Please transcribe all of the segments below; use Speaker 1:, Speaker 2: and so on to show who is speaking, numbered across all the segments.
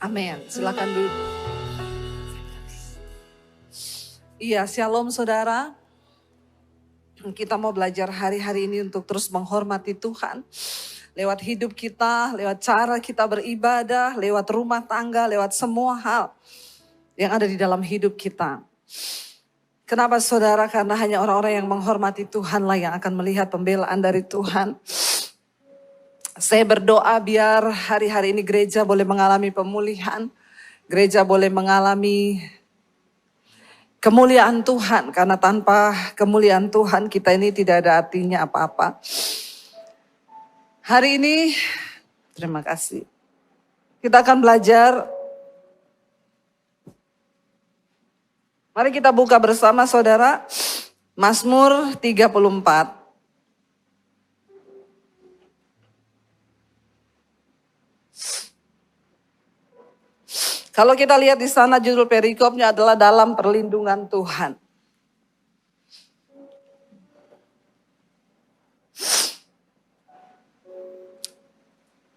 Speaker 1: Amin. Silakan duduk. Iya, shalom saudara. Kita mau belajar hari-hari ini untuk terus menghormati Tuhan. Lewat hidup kita, lewat cara kita beribadah, lewat rumah tangga, lewat semua hal yang ada di dalam hidup kita. Kenapa saudara? Karena hanya orang-orang yang menghormati Tuhanlah yang akan melihat pembelaan dari Tuhan. Saya berdoa biar hari-hari ini gereja boleh mengalami pemulihan. Gereja boleh mengalami kemuliaan Tuhan. Karena tanpa kemuliaan Tuhan kita ini tidak ada artinya apa-apa. Hari ini, terima kasih. Kita akan belajar. Mari kita buka bersama saudara. Mazmur 34. Kalau kita lihat di sana judul perikopnya adalah dalam perlindungan Tuhan.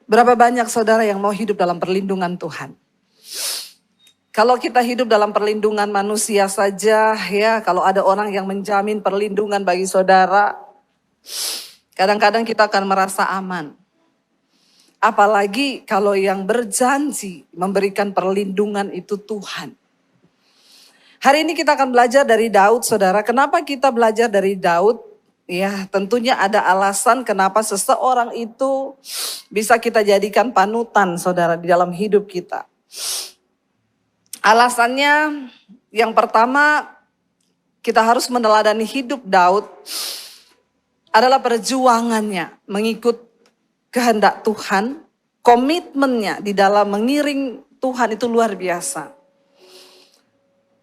Speaker 1: Berapa banyak saudara yang mau hidup dalam perlindungan Tuhan? Kalau kita hidup dalam perlindungan manusia saja, ya, kalau ada orang yang menjamin perlindungan bagi saudara, kadang-kadang kita akan merasa aman. Apalagi kalau yang berjanji memberikan perlindungan itu Tuhan. Hari ini kita akan belajar dari Daud, saudara. Kenapa kita belajar dari Daud? Ya, tentunya ada alasan kenapa seseorang itu bisa kita jadikan panutan, saudara, di dalam hidup kita. Alasannya yang pertama, kita harus meneladani hidup Daud adalah perjuangannya mengikut kehendak Tuhan, komitmennya di dalam mengiring Tuhan itu luar biasa.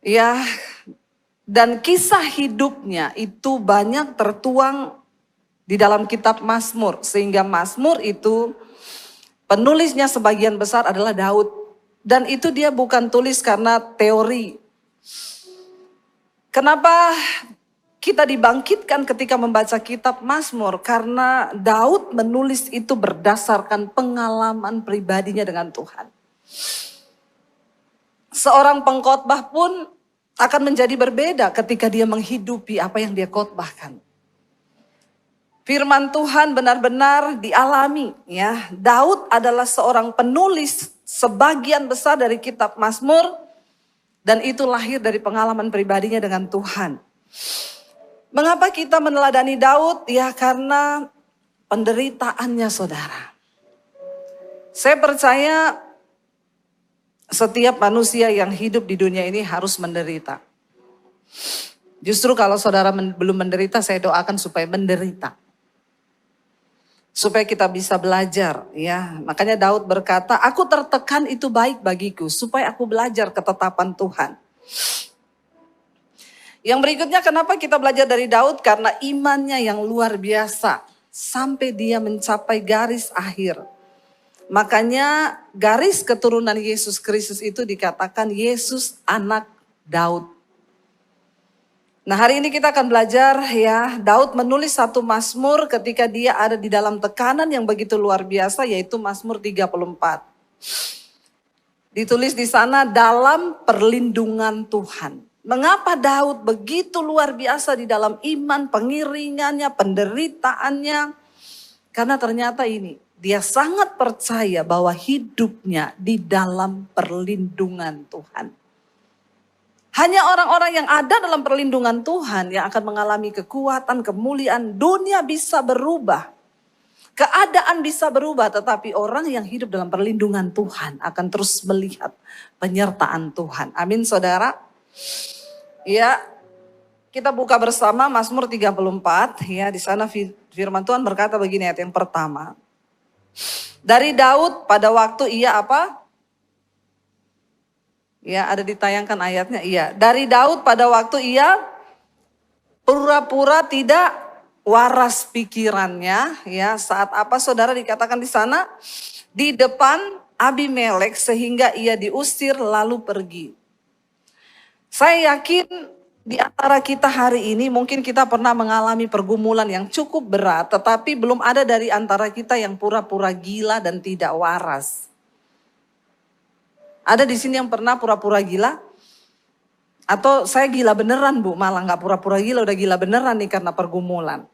Speaker 1: Ya, dan kisah hidupnya itu banyak tertuang di dalam kitab Mazmur. Sehingga Mazmur itu penulisnya sebagian besar adalah Daud. Dan itu dia bukan tulis karena teori. Kenapa kita dibangkitkan ketika membaca kitab Mazmur? Karena Daud menulis itu berdasarkan pengalaman pribadinya dengan Tuhan. Seorang pengkhotbah pun akan menjadi berbeda ketika dia menghidupi apa yang dia khotbahkan. Firman Tuhan benar-benar dialami, ya. Daud adalah seorang penulis sebagian besar dari kitab Mazmur dan itu lahir dari pengalaman pribadinya dengan Tuhan. Mengapa kita meneladani Daud? Ya, karena penderitaannya, saudara. Saya percaya setiap manusia yang hidup di dunia ini harus menderita. Justru kalau saudara belum menderita, saya doakan supaya menderita. Supaya kita bisa belajar, ya. Makanya Daud berkata, aku tertekan itu baik bagiku, supaya aku belajar ketetapan Tuhan. Yang berikutnya, kenapa kita belajar dari Daud? Karena imannya yang luar biasa, sampai dia mencapai garis akhir. Makanya garis keturunan Yesus Kristus itu dikatakan Yesus anak Daud. Nah, hari ini kita akan belajar, ya, Daud menulis satu Mazmur ketika dia ada di dalam tekanan yang begitu luar biasa, yaitu Mazmur 34. Ditulis di sana dalam perlindungan Tuhan. Mengapa Daud begitu luar biasa di dalam iman, pengiringannya, penderitaannya? Karena ternyata ini, dia sangat percaya bahwa hidupnya di dalam perlindungan Tuhan. Hanya orang-orang yang ada dalam perlindungan Tuhan yang akan mengalami kekuatan, kemuliaan. Dunia bisa berubah, keadaan bisa berubah, tetapi orang yang hidup dalam perlindungan Tuhan akan terus melihat penyertaan Tuhan. Amin, saudara. Ya, kita buka bersama Mazmur 34. Ya, di sana firman Tuhan berkata begini, ayat yang pertama. Dari Daud pada waktu ia apa? Ya, ada ditayangkan ayatnya. Iya, dari Daud pada waktu ia pura-pura tidak waras pikirannya. Ya, saat apa saudara dikatakan di sana? Di depan Abimelek sehingga ia diusir lalu pergi. Saya yakin di antara kita hari ini mungkin kita pernah mengalami pergumulan yang cukup berat. Tetapi belum ada dari antara kita yang pura-pura gila dan tidak waras. Ada di sini yang pernah pura-pura gila? Atau saya gila beneran Bu, malah gak pura-pura gila, udah gila beneran nih karena pergumulan.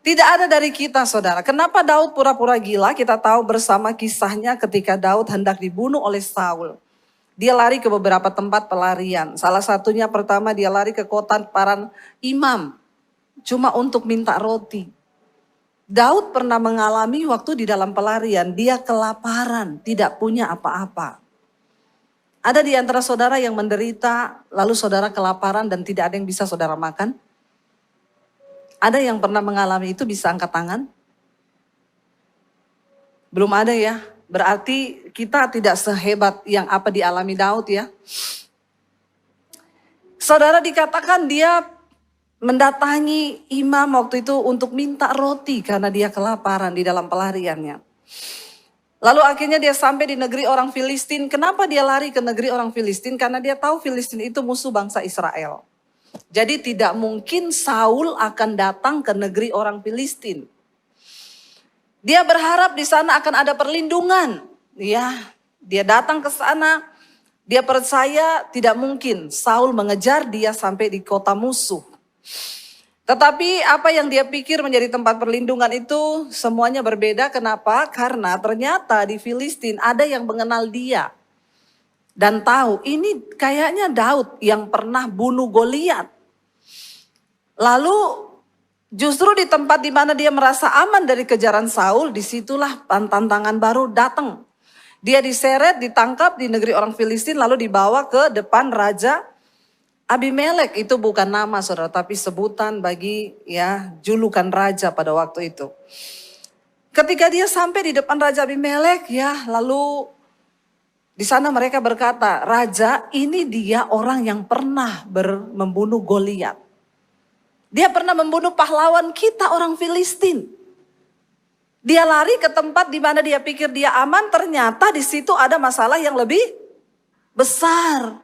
Speaker 1: Tidak ada dari kita saudara. Kenapa Daud pura-pura gila? Kita tahu bersama kisahnya ketika Daud hendak dibunuh oleh Saul. Dia lari ke beberapa tempat pelarian. Salah satunya pertama dia lari ke kota para imam. Cuma untuk minta roti. Daud pernah mengalami waktu di dalam pelarian. Dia kelaparan, tidak punya apa-apa. Ada di antara saudara yang menderita, lalu saudara kelaparan dan tidak ada yang bisa saudara makan? Ada yang pernah mengalami itu bisa angkat tangan? Belum ada ya? Berarti kita tidak sehebat yang apa dialami Daud ya. Saudara dikatakan dia mendatangi imam waktu itu untuk minta roti karena dia kelaparan di dalam pelariannya. Lalu akhirnya dia sampai di negeri orang Filistin. Kenapa dia lari ke negeri orang Filistin? Karena dia tahu Filistin itu musuh bangsa Israel. Jadi tidak mungkin Saul akan datang ke negeri orang Filistin. Dia berharap di sana akan ada perlindungan. Ya, dia datang ke sana. Dia percaya tidak mungkin Saul mengejar dia sampai di kota musuh. Tetapi apa yang dia pikir menjadi tempat perlindungan itu semuanya berbeda. Kenapa? Karena ternyata di Filistin ada yang mengenal dia. Dan tahu ini kayaknya Daud yang pernah bunuh Goliat. Lalu justru di tempat di mana dia merasa aman dari kejaran Saul, disitulah tantangan baru datang. Dia diseret, ditangkap di negeri orang Filistin lalu dibawa ke depan Raja Abimelek. Itu bukan nama saudara, tapi sebutan bagi ya julukan raja pada waktu itu. Ketika dia sampai di depan Raja Abimelek ya lalu di sana mereka berkata, Raja ini dia orang yang pernah membunuh Goliat. Dia pernah membunuh pahlawan kita orang Filistin. Dia lari ke tempat di mana dia pikir dia aman, ternyata di situ ada masalah yang lebih besar.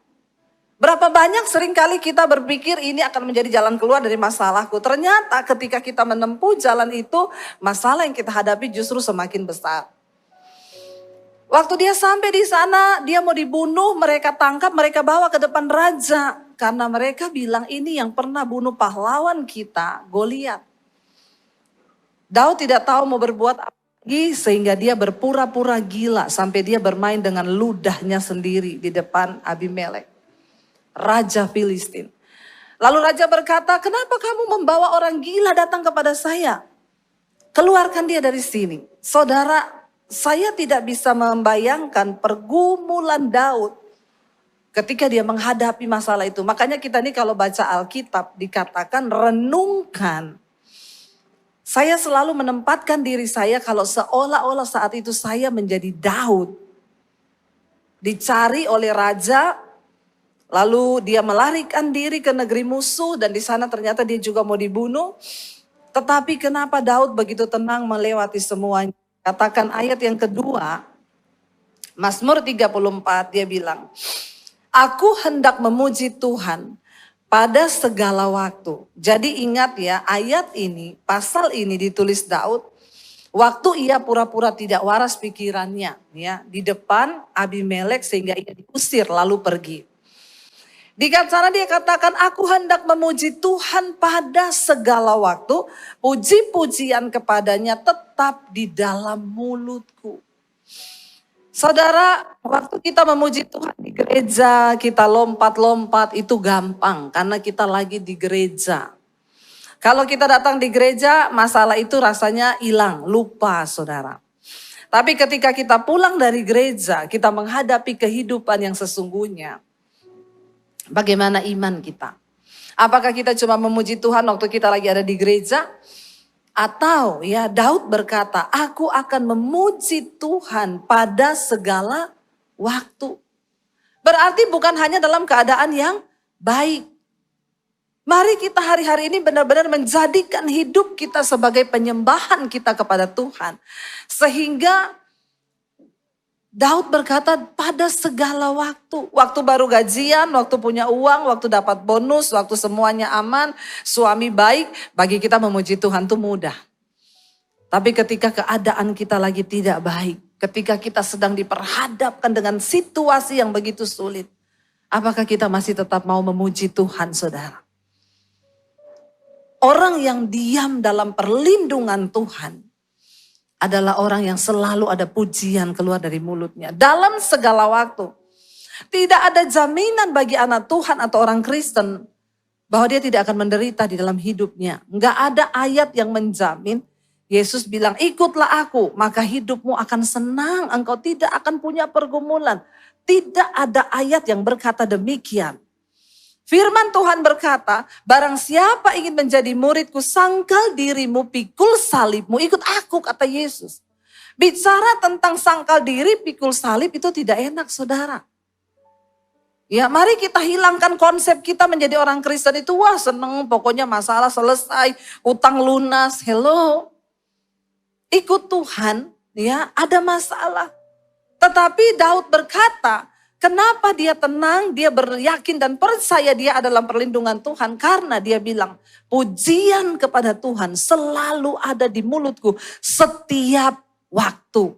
Speaker 1: Berapa banyak seringkali kita berpikir ini akan menjadi jalan keluar dari masalahku. Ternyata ketika kita menempuh jalan itu, masalah yang kita hadapi justru semakin besar. Waktu dia sampai di sana, dia mau dibunuh, mereka tangkap, mereka bawa ke depan raja. Karena mereka bilang ini yang pernah bunuh pahlawan kita, Goliat. Daud tidak tahu mau berbuat apa lagi sehingga dia berpura-pura gila sampai dia bermain dengan ludahnya sendiri di depan Abimelek, Raja Filistin. Lalu raja berkata, kenapa kamu membawa orang gila datang kepada saya? Keluarkan dia dari sini. Saudara, saya tidak bisa membayangkan pergumulan Daud ketika dia menghadapi masalah itu. Makanya kita nih kalau baca Alkitab dikatakan renungkan. Saya selalu menempatkan diri saya kalau seolah-olah saat itu saya menjadi Daud. Dicari oleh raja, lalu dia melarikan diri ke negeri musuh dan di sana ternyata dia juga mau dibunuh. Tetapi kenapa Daud begitu tenang melewati semuanya? Katakan ayat yang kedua, Mazmur 34 dia bilang, aku hendak memuji Tuhan pada segala waktu. Jadi ingat ya ayat ini, pasal ini ditulis Daud, waktu ia pura-pura tidak waras pikirannya ya di depan Abimelek sehingga ia diusir lalu pergi. Di sana dia katakan, aku hendak memuji Tuhan pada segala waktu. Puji-pujian kepadanya tetap di dalam mulutku. Saudara, waktu kita memuji Tuhan di gereja, kita lompat-lompat itu gampang. Karena kita lagi di gereja. Kalau kita datang di gereja, masalah itu rasanya hilang, lupa saudara. Tapi ketika kita pulang dari gereja, kita menghadapi kehidupan yang sesungguhnya. Bagaimana iman kita? Apakah kita cuma memuji Tuhan waktu kita lagi ada di gereja? Atau ya Daud berkata, aku akan memuji Tuhan pada segala waktu. Berarti bukan hanya dalam keadaan yang baik. Mari kita hari-hari ini benar-benar menjadikan hidup kita sebagai penyembahan kita kepada Tuhan. Sehingga Daud berkata pada segala waktu. Waktu baru gajian, waktu punya uang, waktu dapat bonus, waktu semuanya aman, suami baik. Bagi kita memuji Tuhan itu mudah. Tapi ketika keadaan kita lagi tidak baik, Ketika kita sedang diperhadapkan dengan situasi yang begitu sulit, apakah kita masih tetap mau memuji Tuhan, saudara? Orang yang diam dalam perlindungan Tuhan adalah orang yang selalu ada pujian keluar dari mulutnya. Dalam segala waktu. Tidak ada jaminan bagi anak Tuhan atau orang Kristen bahwa dia tidak akan menderita di dalam hidupnya. Enggak ada ayat yang menjamin. Yesus bilang, ikutlah aku, maka hidupmu akan senang. Engkau tidak akan punya pergumulan. Tidak ada ayat yang berkata demikian. Firman Tuhan berkata, barang siapa ingin menjadi muridku, sangkal dirimu, pikul salibmu, ikut aku, kata Yesus. Bicara tentang sangkal diri, pikul salib itu tidak enak, saudara. Ya, mari kita hilangkan konsep kita menjadi orang Kristen itu, wah seneng, pokoknya masalah selesai, utang lunas, hello. Ikut Tuhan, ya ada masalah. Tetapi Daud berkata, kenapa dia tenang, dia beryakin dan percaya dia adalah perlindungan Tuhan. Karena dia bilang, pujian kepada Tuhan selalu ada di mulutku setiap waktu.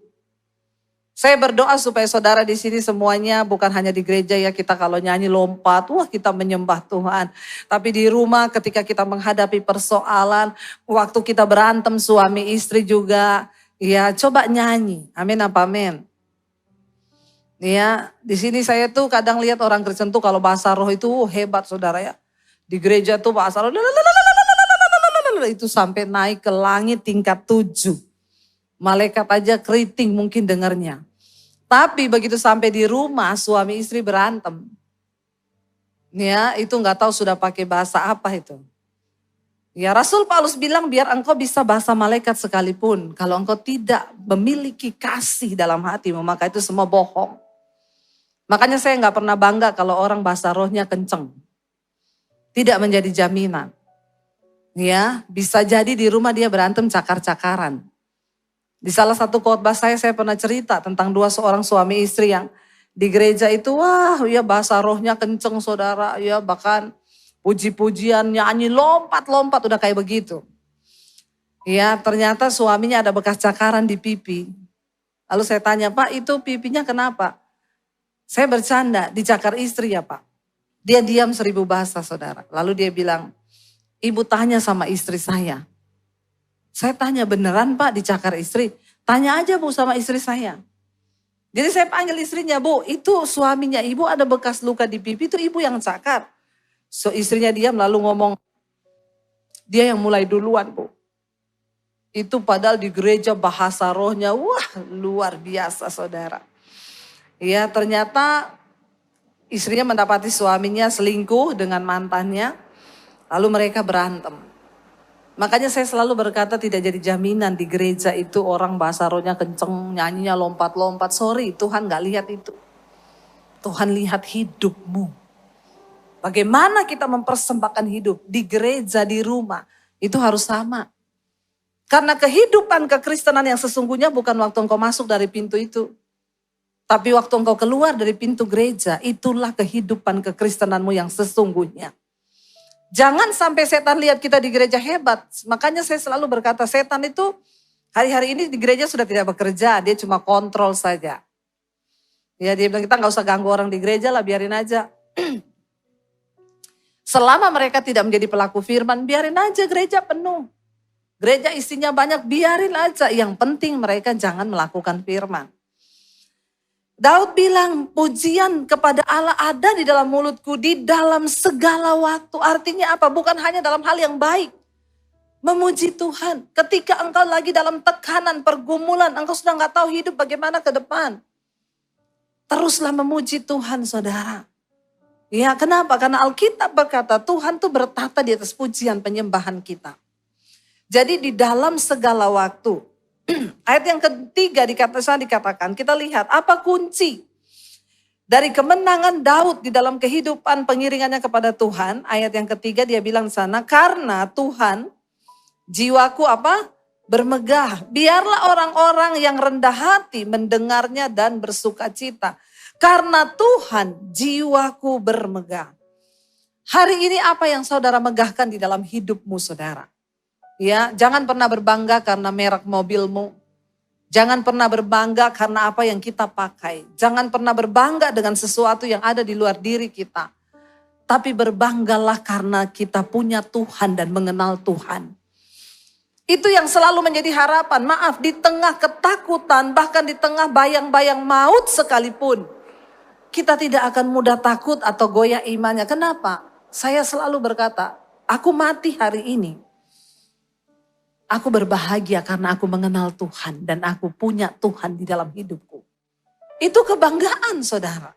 Speaker 1: Saya berdoa supaya saudara di sini semuanya bukan hanya di gereja ya, kita kalau nyanyi lompat, wah kita menyembah Tuhan. Tapi di rumah ketika kita menghadapi persoalan, waktu kita berantem suami istri juga, ya coba nyanyi. Amin apa amin? Ya, di sini saya tuh kadang lihat orang Kristen tuh kalau bahasa roh itu hebat saudara ya. Di gereja tuh bahasa roh itu sampai naik ke langit tingkat 7. Malaikat aja keriting mungkin dengarnya. Tapi begitu sampai di rumah suami istri berantem. Ya, itu nggak tahu sudah pakai bahasa apa itu. Ya, Rasul Paulus bilang biar engkau bisa bahasa malaikat sekalipun. Kalau engkau tidak memiliki kasih dalam hatimu, maka itu semua bohong. Makanya saya nggak pernah bangga kalau orang bahasa rohnya kenceng. Tidak menjadi jaminan. Ya, bisa jadi di rumah dia berantem cakar-cakaran. Di salah satu khotbah saya pernah cerita tentang seorang suami istri yang di gereja itu, wah ya bahasa rohnya kenceng saudara. Ya bahkan puji-pujian, nyanyi, lompat-lompat udah kayak begitu. Ya ternyata suaminya ada bekas cakaran di pipi. Lalu saya tanya, Pak itu pipinya kenapa? Saya bercanda, dicakar istri ya Pak. Dia diam 1000 bahasa saudara. Lalu dia bilang, ibu tanya sama istri saya. Saya tanya beneran Pak dicakar istri? Tanya aja Bu sama istri saya. Jadi saya panggil istrinya, Bu itu suaminya ibu ada bekas luka di pipi itu ibu yang cakar. So istrinya diam lalu ngomong, dia yang mulai duluan Bu. Itu padahal di gereja bahasa rohnya, wah luar biasa saudara. Ya ternyata istrinya mendapati suaminya selingkuh dengan mantannya, lalu mereka berantem. Makanya saya selalu berkata tidak jadi jaminan di gereja itu orang bahasa rohnya kenceng, nyanyinya lompat-lompat. Sorry, Tuhan gak lihat itu. Tuhan lihat hidupmu. Bagaimana kita mempersembahkan hidup di gereja, di rumah. Itu harus sama. Karena kehidupan kekristenan yang sesungguhnya bukan waktu engkau masuk dari pintu itu. Tapi waktu engkau keluar dari pintu gereja, itulah kehidupan kekristenanmu yang sesungguhnya. Jangan sampai setan lihat kita di gereja hebat. Makanya saya selalu berkata setan itu hari-hari ini di gereja sudah tidak bekerja. Dia cuma kontrol saja. Ya dia bilang kita gak usah ganggu orang di gereja lah, biarin aja. Selama mereka tidak menjadi pelaku firman, biarin aja gereja penuh. Gereja isinya banyak, biarin aja. Yang penting mereka jangan melakukan firman. Daud bilang pujian kepada Allah ada di dalam mulutku di dalam segala waktu. Artinya apa? Bukan hanya dalam hal yang baik. Memuji Tuhan. Ketika engkau lagi dalam tekanan, pergumulan, engkau sudah gak tahu hidup bagaimana ke depan. Teruslah memuji Tuhan saudara. Ya kenapa? Karena Alkitab berkata Tuhan tuh bertata di atas pujian penyembahan kita. Jadi di dalam segala waktu. Ayat yang ketiga dikatakan, kita lihat apa kunci dari kemenangan Daud di dalam kehidupan pengiringannya kepada Tuhan. Ayat yang ketiga dia bilang sana, karena Tuhan jiwaku apa? Bermegah. Biarlah orang-orang yang rendah hati mendengarnya dan bersuka cita. Karena Tuhan jiwaku bermegah. Hari ini apa yang saudara megahkan di dalam hidupmu saudara? Ya, jangan pernah berbangga karena merek mobilmu. Jangan pernah berbangga karena apa yang kita pakai. Jangan pernah berbangga dengan sesuatu yang ada di luar diri kita. Tapi berbanggalah karena kita punya Tuhan dan mengenal Tuhan. Itu yang selalu menjadi harapan. Maaf, di tengah ketakutan, bahkan di tengah bayang-bayang maut sekalipun, kita tidak akan mudah takut atau goyah imannya. Kenapa? Saya selalu berkata, aku mati hari ini. Aku berbahagia karena aku mengenal Tuhan dan aku punya Tuhan di dalam hidupku. Itu kebanggaan, saudara.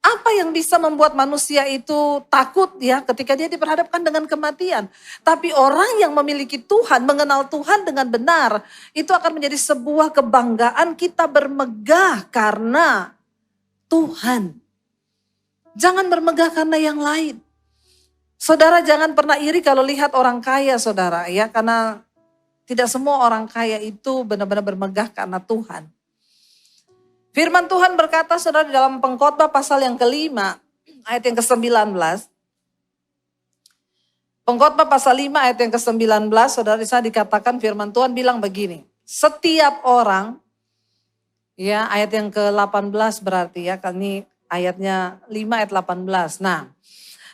Speaker 1: Apa yang bisa membuat manusia itu takut ya ketika dia diperhadapkan dengan kematian. Tapi orang yang memiliki Tuhan, mengenal Tuhan dengan benar, itu akan menjadi sebuah kebanggaan, kita bermegah karena Tuhan. Jangan bermegah karena yang lain. Saudara jangan pernah iri kalau lihat orang kaya, saudara, ya, karena tidak semua orang kaya itu benar-benar bermegah karena Tuhan. Firman Tuhan berkata, saudara, di dalam Pengkhotbah pasal yang kelima, ayat yang ke-19. Pengkhotbah pasal 5 ayat yang ke-19, saudara, di sana dikatakan firman Tuhan bilang begini. Setiap orang, ya, ayat yang ke-18 berarti ya, ini ayatnya 5 ayat 18. Nah,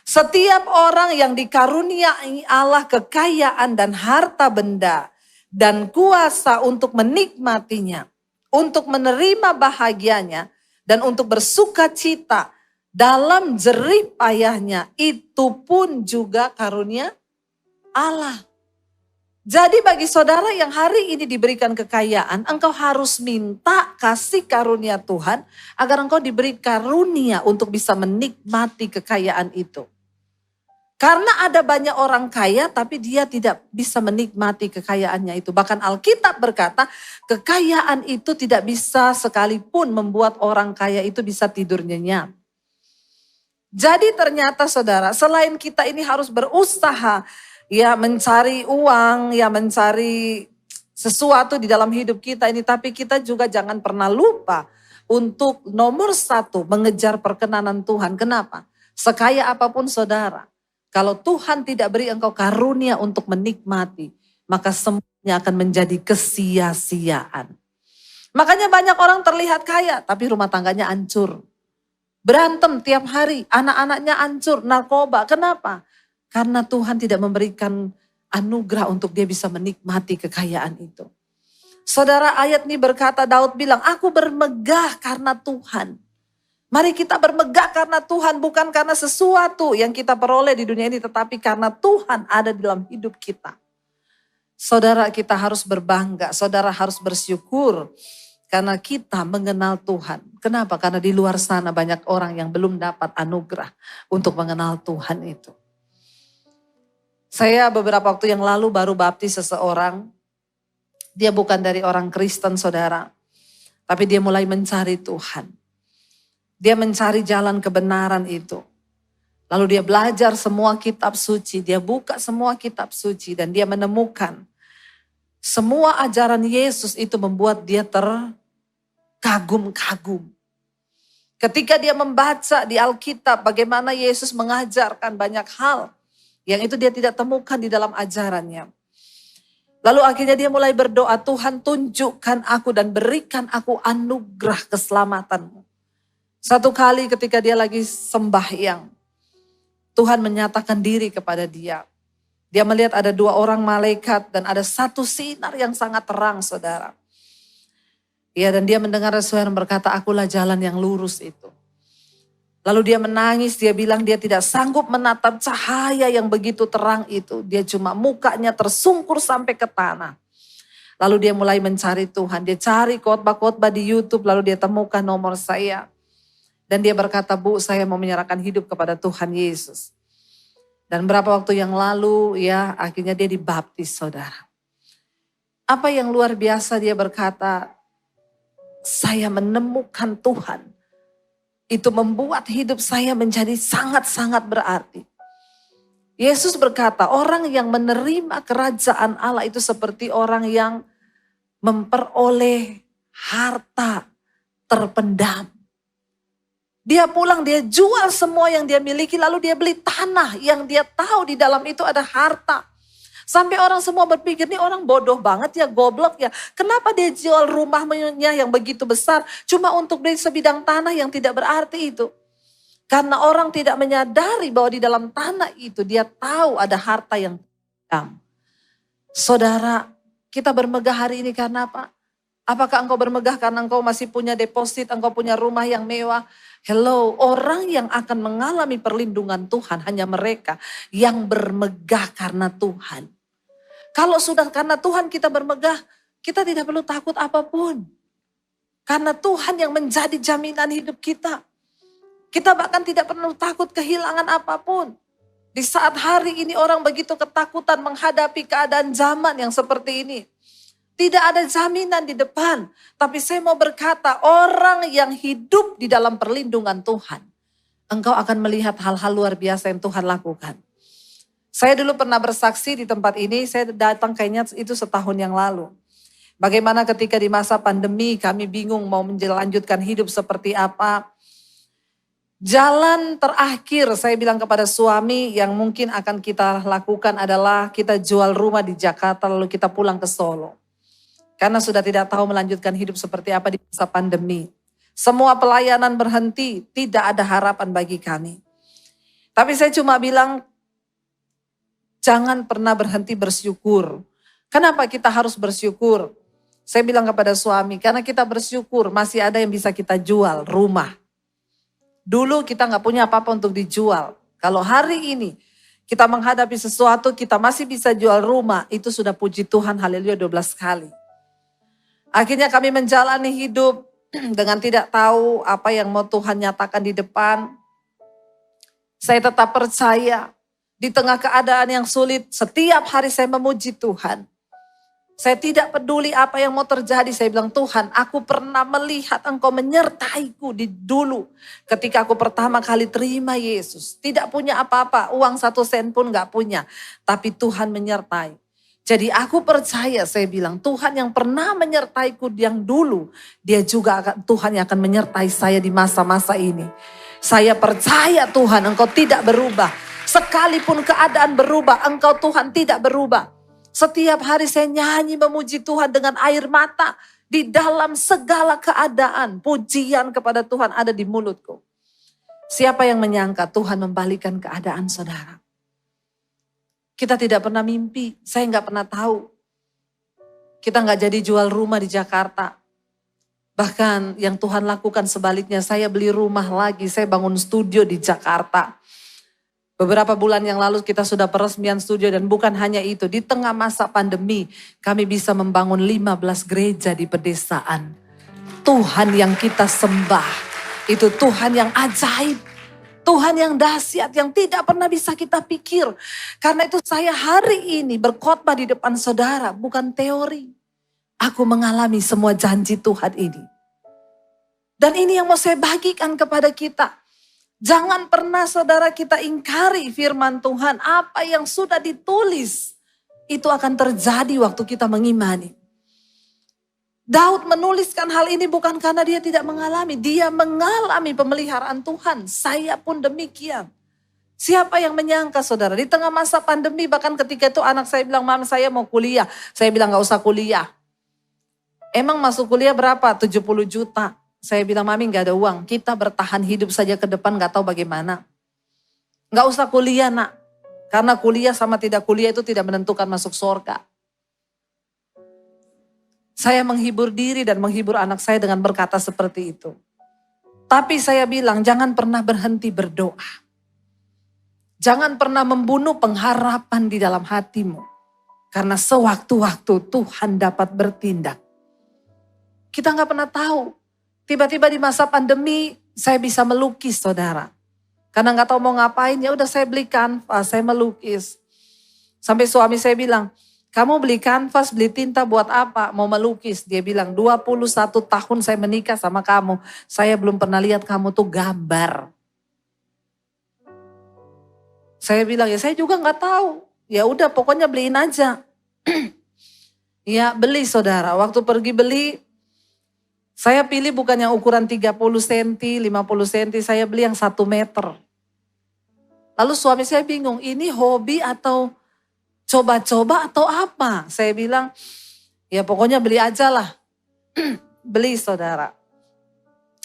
Speaker 1: setiap orang yang dikaruniai Allah kekayaan dan harta benda dan kuasa untuk menikmatinya, untuk menerima bahagianya, dan untuk bersuka cita dalam jerih payahnya, itu pun juga karunia Allah. Jadi bagi saudara yang hari ini diberikan kekayaan, engkau harus minta kasih karunia Tuhan, agar engkau diberi karunia untuk bisa menikmati kekayaan itu. Karena ada banyak orang kaya tapi dia tidak bisa menikmati kekayaannya itu. Bahkan Alkitab berkata kekayaan itu tidak bisa sekalipun membuat orang kaya itu bisa tidur nyenyak. Jadi ternyata saudara, selain kita ini harus berusaha ya mencari uang, ya mencari sesuatu di dalam hidup kita ini. Tapi kita juga jangan pernah lupa untuk nomor satu mengejar perkenanan Tuhan. Kenapa? Sekaya apapun saudara, kalau Tuhan tidak beri engkau karunia untuk menikmati, maka semuanya akan menjadi kesia-siaan. Makanya banyak orang terlihat kaya, tapi rumah tangganya hancur. Berantem tiap hari, anak-anaknya hancur, narkoba. Kenapa? Karena Tuhan tidak memberikan anugerah untuk dia bisa menikmati kekayaan itu. Saudara, ayat ini berkata, Daud bilang, aku bermegah karena Tuhan. Mari kita bermegah karena Tuhan, bukan karena sesuatu yang kita peroleh di dunia ini, tetapi karena Tuhan ada di dalam hidup kita. Saudara, kita harus berbangga, saudara harus bersyukur karena kita mengenal Tuhan. Kenapa? Karena di luar sana banyak orang yang belum dapat anugerah untuk mengenal Tuhan itu. Saya beberapa waktu yang lalu baru baptis seseorang, dia bukan dari orang Kristen saudara, tapi dia mulai mencari Tuhan. Dia mencari jalan kebenaran itu. Lalu dia belajar semua kitab suci. Dia buka semua kitab suci. Dan dia menemukan semua ajaran Yesus itu membuat dia terkagum-kagum. Ketika dia membaca di Alkitab bagaimana Yesus mengajarkan banyak hal. Yang itu dia tidak temukan di dalam ajarannya. Lalu akhirnya dia mulai berdoa, Tuhan tunjukkan aku dan berikan aku anugerah keselamatan-Mu. Satu kali ketika dia lagi sembahyang, Tuhan menyatakan diri kepada dia. Dia melihat ada 2 orang malaikat dan ada satu sinar yang sangat terang saudara. Ya, dan dia mendengar suara yang berkata, akulah jalan yang lurus itu. Lalu dia menangis, dia bilang dia tidak sanggup menatap cahaya yang begitu terang itu. Dia cuma mukanya tersungkur sampai ke tanah. Lalu dia mulai mencari Tuhan, dia cari khotbah-khotbah di YouTube, lalu dia temukan nomor saya. Dan dia berkata, Bu, saya mau menyerahkan hidup kepada Tuhan Yesus. Dan berapa waktu yang lalu ya akhirnya dia dibaptis saudara. Apa yang luar biasa dia berkata, saya menemukan Tuhan. Itu membuat hidup saya menjadi sangat-sangat berarti. Yesus berkata, orang yang menerima kerajaan Allah itu seperti orang yang memperoleh harta terpendam. Dia pulang, dia jual semua yang dia miliki, lalu dia beli tanah yang dia tahu di dalam itu ada harta. Sampai orang semua berpikir, nih orang bodoh banget ya, goblok ya. Kenapa dia jual rumahnya yang begitu besar cuma untuk beli sebidang tanah yang tidak berarti itu. Karena orang tidak menyadari bahwa di dalam tanah itu dia tahu ada harta yang hilang. Saudara, kita bermegah hari ini karena apa? Apakah engkau bermegah karena engkau masih punya deposit, engkau punya rumah yang mewah? Hello, orang yang akan mengalami perlindungan Tuhan hanya mereka yang bermegah karena Tuhan. Kalau sudah karena Tuhan kita bermegah, kita tidak perlu takut apapun. Karena Tuhan yang menjadi jaminan hidup kita. Kita bahkan tidak perlu takut kehilangan apapun. Di saat hari ini orang begitu ketakutan menghadapi keadaan zaman yang seperti ini. Tidak ada jaminan di depan. Tapi saya mau berkata, orang yang hidup di dalam perlindungan Tuhan, engkau akan melihat hal-hal luar biasa yang Tuhan lakukan. Saya dulu pernah bersaksi di tempat ini, saya datang kayaknya itu setahun yang lalu. Bagaimana ketika di masa pandemi kami bingung mau melanjutkan hidup seperti apa. Jalan terakhir saya bilang kepada suami yang mungkin akan kita lakukan adalah kita jual rumah di Jakarta lalu kita pulang ke Solo. Karena sudah tidak tahu melanjutkan hidup seperti apa di masa pandemi. Semua pelayanan berhenti, tidak ada harapan bagi kami. Tapi saya cuma bilang, jangan pernah berhenti bersyukur. Kenapa kita harus bersyukur? Saya bilang kepada suami, karena kita bersyukur masih ada yang bisa kita jual, rumah. Dulu kita gak punya apa-apa untuk dijual. Kalau hari ini kita menghadapi sesuatu, kita masih bisa jual rumah, itu sudah puji Tuhan, haleluya 12 kali. Akhirnya kami menjalani hidup dengan tidak tahu apa yang mau Tuhan nyatakan di depan. Saya tetap percaya di tengah keadaan yang sulit, setiap hari saya memuji Tuhan. Saya tidak peduli apa yang mau terjadi, saya bilang Tuhan, aku pernah melihat Engkau menyertaiku di dulu. Ketika aku pertama kali terima Yesus, tidak punya apa-apa, uang 1 sen pun gak punya. Tapi Tuhan menyertai. Jadi aku percaya, saya bilang Tuhan yang pernah menyertaiku yang dulu, dia juga Tuhan yang akan menyertai saya di masa-masa ini. Saya percaya Tuhan Engkau tidak berubah. Sekalipun keadaan berubah, Engkau Tuhan tidak berubah. Setiap hari saya nyanyi memuji Tuhan dengan air mata. Di dalam segala keadaan, pujian kepada Tuhan ada di mulutku. Siapa yang menyangka Tuhan membalikan keadaan saudara? Kita tidak pernah mimpi, saya nggak pernah tahu. Kita nggak jadi jual rumah di Jakarta. Bahkan yang Tuhan lakukan sebaliknya, saya beli rumah lagi, saya bangun studio di Jakarta. Beberapa bulan yang lalu kita sudah peresmian studio dan bukan hanya itu. Di tengah masa pandemi, kami bisa membangun 15 gereja di pedesaan. Tuhan yang kita sembah, itu Tuhan yang ajaib. Tuhan yang dahsyat, yang tidak pernah bisa kita pikir. Karena itu saya hari ini berkhotbah di depan saudara, bukan teori. Aku mengalami semua janji Tuhan ini. Dan ini yang mau saya bagikan kepada kita. Jangan pernah saudara kita ingkari firman Tuhan. Apa yang sudah ditulis, itu akan terjadi waktu kita mengimani. Daud menuliskan hal ini bukan karena dia tidak mengalami. Dia mengalami pemeliharaan Tuhan. Saya pun demikian. Siapa yang menyangka saudara. Di tengah masa pandemi bahkan ketika itu anak saya bilang, Mam saya mau kuliah. Saya bilang gak usah kuliah. Emang masuk kuliah berapa? 70 juta. Saya bilang Mami gak ada uang. Kita bertahan hidup saja ke depan gak tahu bagaimana. Gak usah kuliah nak. Karena kuliah sama tidak kuliah itu tidak menentukan masuk surga. Saya menghibur diri dan menghibur anak saya dengan berkata seperti itu. Tapi saya bilang jangan pernah berhenti berdoa. Jangan pernah membunuh pengharapan di dalam hatimu. Karena sewaktu-waktu Tuhan dapat bertindak. Kita gak pernah tahu. Tiba-tiba di masa pandemi saya bisa melukis saudara. Karena gak tahu mau ngapain ya udah saya beli kanvas, saya melukis. Sampai suami saya bilang, kamu beli kanvas, beli tinta buat apa? Mau melukis. Dia bilang 21 tahun saya menikah sama kamu. Saya belum pernah lihat kamu tuh gambar. Saya bilang ya saya juga gak tahu. Ya udah pokoknya beliin aja. Ya beli saudara. Waktu pergi beli, saya pilih bukan yang ukuran 30 cm, 50 cm. Saya beli yang 1 meter. Lalu suami saya bingung, ini hobi atau Coba-coba atau apa? Saya bilang, ya pokoknya beli aja lah. Beli saudara.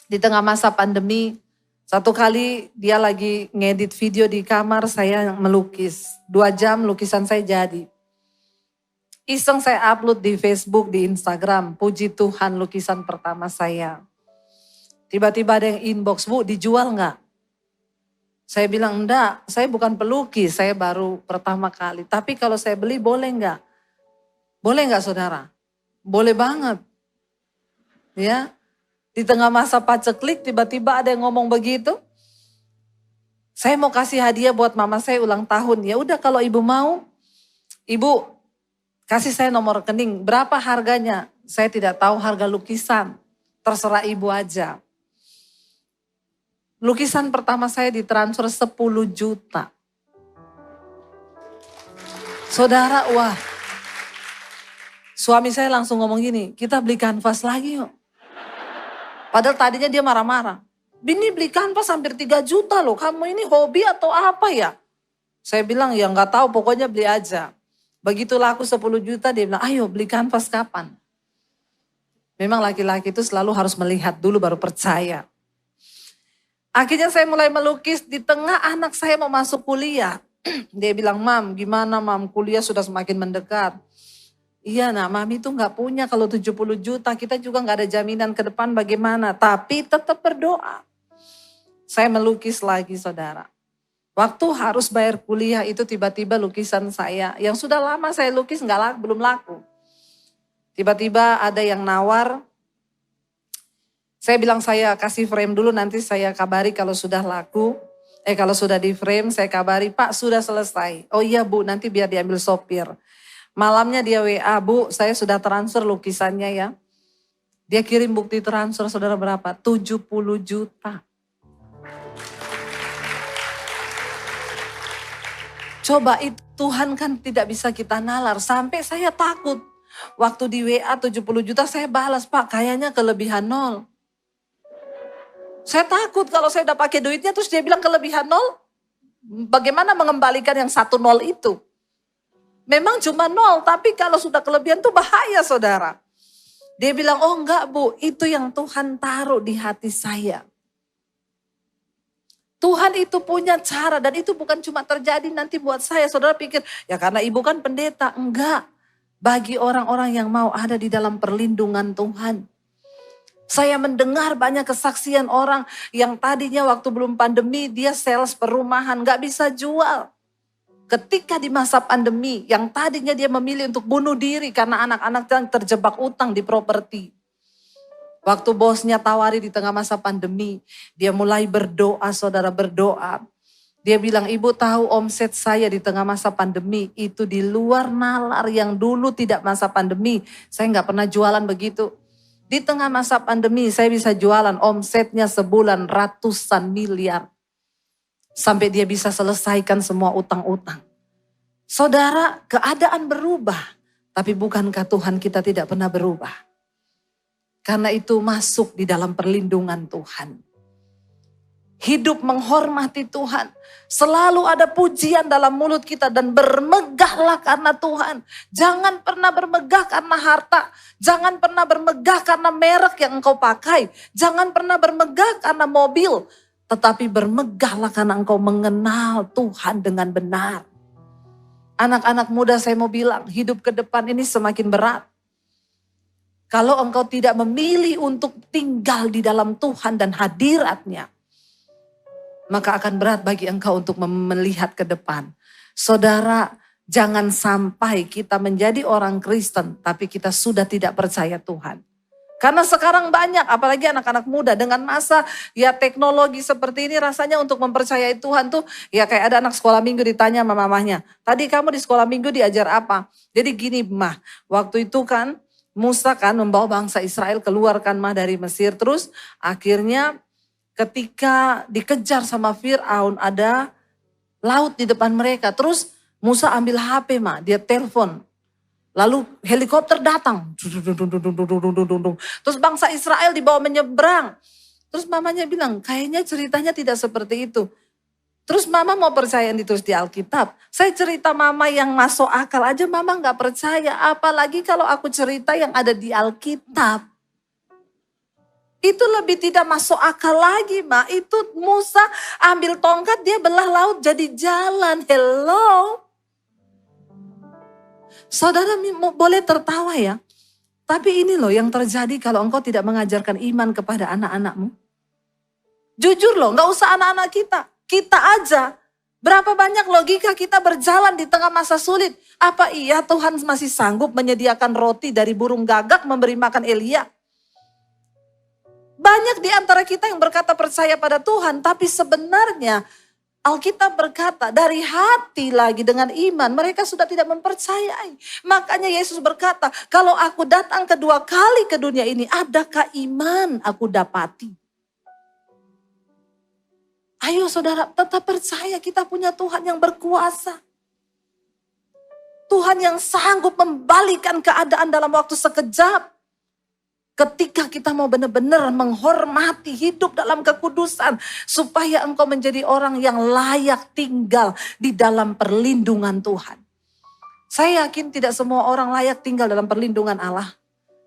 Speaker 1: Di tengah masa pandemi, satu kali dia lagi ngedit video di kamar, saya yang melukis. 2 jam lukisan saya jadi. Iseng saya upload di Facebook, di Instagram. Puji Tuhan lukisan pertama saya. Tiba-tiba ada yang inbox, Bu dijual nggak? Saya bilang enggak, saya bukan pelukis, saya baru pertama kali. Tapi kalau saya beli boleh nggak? Boleh nggak saudara? Boleh banget. Ya, di tengah masa paceklik tiba-tiba ada yang ngomong begitu. Saya mau kasih hadiah buat mama saya ulang tahun. Ya udah kalau ibu mau, ibu kasih saya nomor rekening. Berapa harganya? Saya tidak tahu harga lukisan. Terserah ibu aja. Lukisan pertama saya ditransfer 10 juta. Saudara, wah. Suami saya langsung ngomong gini, kita beli kanvas lagi yuk. Padahal tadinya dia marah-marah. Bini beli kanvas hampir 3 juta loh, kamu ini hobi atau apa ya? Saya bilang ya nggak tahu, pokoknya beli aja. Begitu laku 10 juta dia bilang, ayo beli kanvas kapan? Memang laki-laki itu selalu harus melihat dulu baru percaya. Akhirnya saya mulai melukis di tengah anak saya mau masuk kuliah. Dia bilang, Mam gimana Mam, kuliah sudah semakin mendekat. Iya nak, Mami itu gak punya kalau 70 juta, kita juga gak ada jaminan ke depan bagaimana. Tapi tetap berdoa. Saya melukis lagi saudara. Waktu harus bayar kuliah itu tiba-tiba lukisan saya, yang sudah lama saya lukis belum laku. Tiba-tiba ada yang nawar. Saya bilang saya kasih frame dulu, nanti saya kabari kalau sudah laku. Kalau sudah di frame saya kabari, Pak sudah selesai. Oh iya Bu, nanti biar diambil sopir. Malamnya dia WA, Bu saya sudah transfer lukisannya ya. Dia kirim bukti transfer saudara berapa? 70 juta. Coba itu Tuhan kan tidak bisa kita nalar. Sampai saya takut. Waktu di WA 70 juta saya balas, Pak kayaknya kelebihan 0. Saya takut kalau saya udah pakai duitnya terus dia bilang kelebihan 0. Bagaimana mengembalikan yang 1 0 itu? Memang cuma 0, tapi kalau sudah kelebihan tuh bahaya saudara. Dia bilang, oh enggak Bu, itu yang Tuhan taruh di hati saya. Tuhan itu punya cara dan itu bukan cuma terjadi nanti buat saya. Saudara pikir, ya karena ibu kan pendeta. Enggak, bagi orang-orang yang mau ada di dalam perlindungan Tuhan. Saya mendengar banyak kesaksian orang yang tadinya waktu belum pandemi dia sales perumahan gak bisa jual. Ketika di masa pandemi yang tadinya dia memilih untuk bunuh diri karena anak-anak yang terjebak utang di properti. Waktu bosnya tawari di tengah masa pandemi, dia mulai berdoa, saudara berdoa. Dia bilang, Ibu tahu omset saya di tengah masa pandemi itu di luar nalar yang dulu tidak masa pandemi. Saya gak pernah jualan begitu. Di tengah masa pandemi saya bisa jualan omsetnya sebulan ratusan miliar. Sampai dia bisa selesaikan semua utang-utang. Saudara, keadaan berubah. Tapi bukankah Tuhan kita tidak pernah berubah? Karena itu masuk di dalam perlindungan Tuhan. Hidup menghormati Tuhan. Selalu ada pujian dalam mulut kita dan bermegahlah karena Tuhan. Jangan pernah bermegah karena harta. Jangan pernah bermegah karena merek yang engkau pakai. Jangan pernah bermegah karena mobil. Tetapi bermegahlah karena engkau mengenal Tuhan dengan benar. Anak-anak muda saya mau bilang, hidup ke depan ini semakin berat. Kalau engkau tidak memilih untuk tinggal di dalam Tuhan dan hadirat-Nya, maka akan berat bagi engkau untuk melihat ke depan. Saudara, jangan sampai kita menjadi orang Kristen tapi kita sudah tidak percaya Tuhan. Karena sekarang banyak, apalagi anak-anak muda dengan masa ya teknologi seperti ini rasanya untuk mempercayai Tuhan tuh ya kayak ada anak sekolah minggu ditanya sama mamahnya. Tadi kamu di sekolah minggu diajar apa? Jadi gini Mah, waktu itu kan Musa kan membawa bangsa Israel keluarkan Mah dari Mesir. Terus akhirnya ketika dikejar sama Fir'aun ada laut di depan mereka. Terus Musa ambil HP Mah, dia telepon. Lalu helikopter datang. Terus bangsa Israel dibawa menyeberang. Terus mamanya bilang, kayaknya ceritanya tidak seperti itu. Terus mama mau percaya yang ditulis di Alkitab. Saya cerita mama yang masuk akal aja mama gak percaya. Apalagi kalau aku cerita yang ada di Alkitab. Itu lebih tidak masuk akal lagi, Ma. Itu Musa ambil tongkat, dia belah laut jadi jalan. Hello. Saudara boleh tertawa ya. Tapi ini loh yang terjadi kalau engkau tidak mengajarkan iman kepada anak-anakmu. Jujur loh, gak usah anak-anak kita. Kita aja. Berapa banyak logika kita berjalan di tengah masa sulit. Apa iya Tuhan masih sanggup menyediakan roti dari burung gagak memberi makan Elia? Banyak di antara kita yang berkata percaya pada Tuhan. Tapi sebenarnya Alkitab berkata dari hati lagi dengan iman mereka sudah tidak mempercayai. Makanya Yesus berkata, kalau aku datang kedua kali ke dunia ini, adakah iman aku dapati? Ayo saudara, tetap percaya kita punya Tuhan yang berkuasa. Tuhan yang sanggup membalikan keadaan dalam waktu sekejap. Ketika kita mau benar-benar menghormati hidup dalam kekudusan. Supaya engkau menjadi orang yang layak tinggal di dalam perlindungan Tuhan. Saya yakin tidak semua orang layak tinggal dalam perlindungan Allah.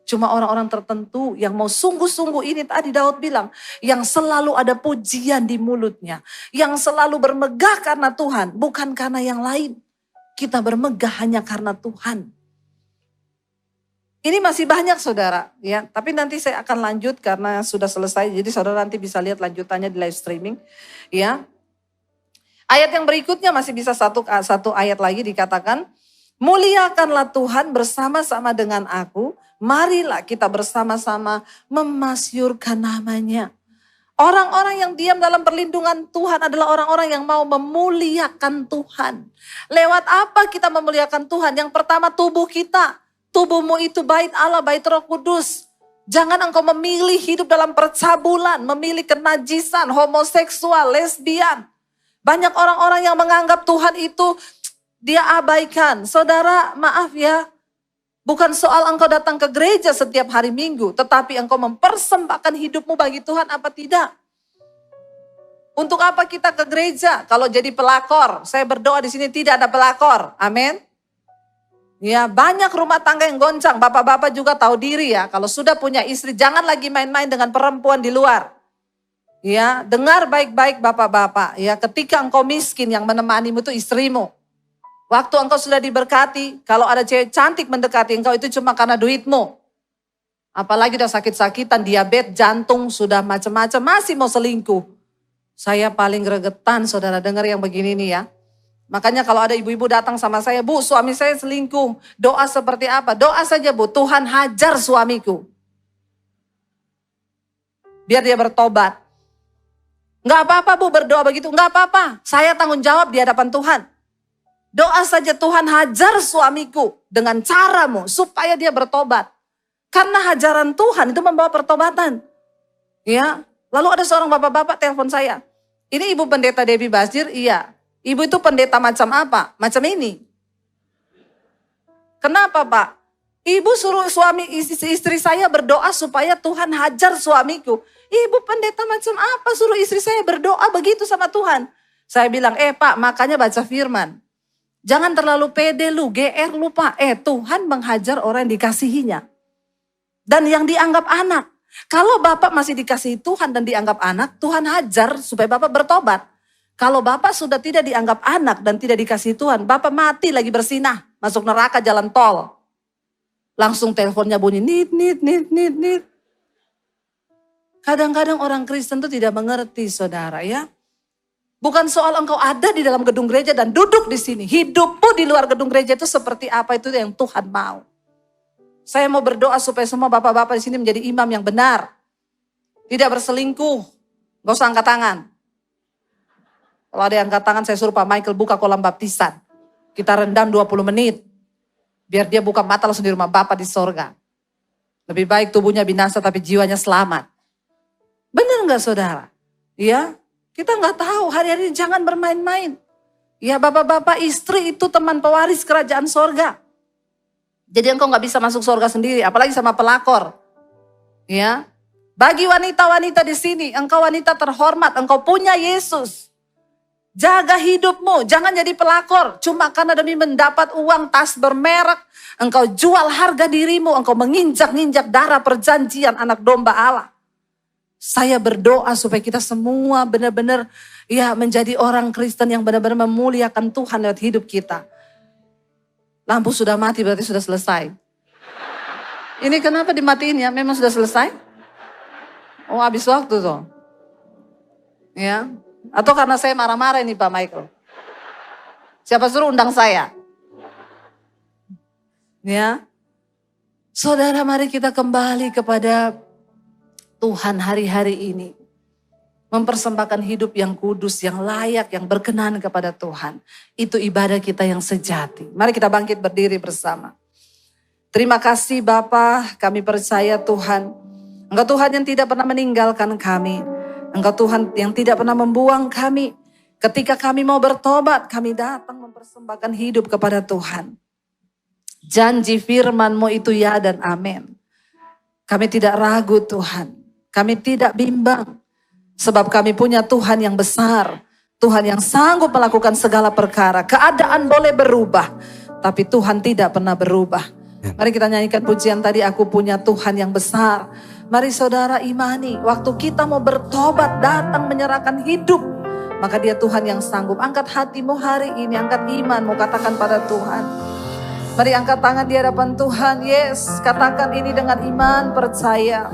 Speaker 1: Cuma orang-orang tertentu yang mau sungguh-sungguh ini tadi Daud bilang. Yang selalu ada pujian di mulutnya. Yang selalu bermegah karena Tuhan. Bukan karena yang lain. Kita bermegah hanya karena Tuhan. Ini masih banyak saudara. Ya, tapi nanti saya akan lanjut karena sudah selesai. Jadi saudara nanti bisa lihat lanjutannya di live streaming. Ya. Ayat yang berikutnya masih bisa satu ayat lagi dikatakan. Muliakanlah Tuhan bersama-sama dengan aku. Marilah kita bersama-sama memasyurkan namanya. Orang-orang yang diam dalam perlindungan Tuhan adalah orang-orang yang mau memuliakan Tuhan. Lewat apa kita memuliakan Tuhan? Yang pertama tubuh kita. Tubuhmu itu bait Allah, bait Roh Kudus. Jangan engkau memilih hidup dalam percabulan, memilih kenajisan, homoseksual, lesbian. Banyak orang-orang yang menganggap Tuhan itu dia abaikan. Saudara, maaf ya. Bukan soal engkau datang ke gereja setiap hari Minggu, tetapi engkau mempersembahkan hidupmu bagi Tuhan apa tidak? Untuk apa kita ke gereja? Kalau jadi pelakor, saya berdoa di sini tidak ada pelakor. Amin. Ya, banyak rumah tangga yang goncang. Bapak-bapak juga tahu diri ya. Kalau sudah punya istri, jangan lagi main-main dengan perempuan di luar. Ya, dengar baik-baik bapak-bapak. Ya, ketika engkau miskin yang menemanimu itu istrimu. Waktu engkau sudah diberkati, kalau ada cewek cantik mendekati engkau itu cuma karena duitmu. Apalagi udah sakit-sakitan, diabetes, jantung, sudah macam-macam, masih mau selingkuh. Saya paling gregetan saudara dengar yang begini nih ya. Makanya kalau ada ibu-ibu datang sama saya, Bu suami saya selingkuh, doa seperti apa? Doa saja Bu, Tuhan hajar suamiku. Biar dia bertobat. Enggak apa-apa Bu berdoa begitu, enggak apa-apa. Saya tanggung jawab di hadapan Tuhan. Doa saja Tuhan hajar suamiku dengan caramu supaya dia bertobat. Karena hajaran Tuhan itu membawa pertobatan. Ya, lalu ada seorang bapak-bapak telepon saya. Ini Ibu Pendeta Debbie Basir? Iya. Ibu itu pendeta macam apa? Macam ini. Kenapa Pak? Ibu suruh istri saya berdoa supaya Tuhan hajar suamiku. Ibu pendeta macam apa suruh istri saya berdoa begitu sama Tuhan? Saya bilang, Pak makanya baca firman. Jangan terlalu pede lu, GR lu Pak. Tuhan menghajar orang yang dikasihinya. Dan yang dianggap anak. Kalau Bapak masih dikasihi Tuhan dan dianggap anak, Tuhan hajar supaya Bapak bertobat. Kalau Bapak sudah tidak dianggap anak dan tidak dikasihi Tuhan, Bapak mati lagi bersinah. Masuk neraka jalan tol. Langsung teleponnya bunyi, nit. Kadang-kadang orang Kristen itu tidak mengerti saudara ya. Bukan soal engkau ada di dalam gedung gereja dan duduk di sini. Hidupmu di luar gedung gereja itu seperti apa itu yang Tuhan mau. Saya mau berdoa supaya semua bapak-bapak di sini menjadi imam yang benar. Tidak berselingkuh. Gak usah angkat tangan. Kalau ada yang angkat tangan saya suruh Pak Michael buka kolam baptisan. Kita rendam 20 menit. Biar dia buka mata langsung di rumah Bapak di sorga. Lebih baik tubuhnya binasa tapi jiwanya selamat. Benar gak saudara? Iya. Kita nggak tahu hari-hari jangan bermain-main. Ya bapak-bapak istri itu teman pewaris kerajaan sorga. Jadi engkau nggak bisa masuk sorga sendiri, apalagi sama pelakor. Ya, bagi wanita-wanita di sini, engkau wanita terhormat, engkau punya Yesus. Jaga hidupmu, jangan jadi pelakor. Cuma karena demi mendapat uang, tas bermerek, engkau jual harga dirimu, engkau menginjak-injak darah perjanjian anak domba Allah. Saya berdoa supaya kita semua benar-benar ya menjadi orang Kristen yang benar-benar memuliakan Tuhan lewat hidup kita. Lampu sudah mati berarti sudah selesai. Ini kenapa dimatiin ya? Memang sudah selesai? Oh, habis waktu tuh. Ya. Atau karena saya marah-marah ini Pak Michael. Siapa suruh undang saya? Ya. Saudara, mari kita kembali kepada Tuhan hari-hari ini. Mempersembahkan hidup yang kudus, yang layak, yang berkenan kepada Tuhan. Itu ibadah kita yang sejati. Mari kita bangkit berdiri bersama. Terima kasih Bapa, kami percaya Tuhan. Engkau Tuhan yang tidak pernah meninggalkan kami. Engkau Tuhan yang tidak pernah membuang kami. Ketika kami mau bertobat, kami datang mempersembahkan hidup kepada Tuhan. Janji firman-Mu itu ya dan amin. Kami tidak ragu Tuhan. Kami tidak bimbang. Sebab kami punya Tuhan yang besar. Tuhan yang sanggup melakukan segala perkara. Keadaan boleh berubah. Tapi Tuhan tidak pernah berubah. Mari kita nyanyikan pujian tadi, aku punya Tuhan yang besar. Mari saudara imani, waktu kita mau bertobat, datang menyerahkan hidup, maka dia Tuhan yang sanggup. Angkat hatimu hari ini, angkat imanmu, katakan pada Tuhan. Mari angkat tangan di hadapan Tuhan, yes, katakan ini dengan iman, percaya.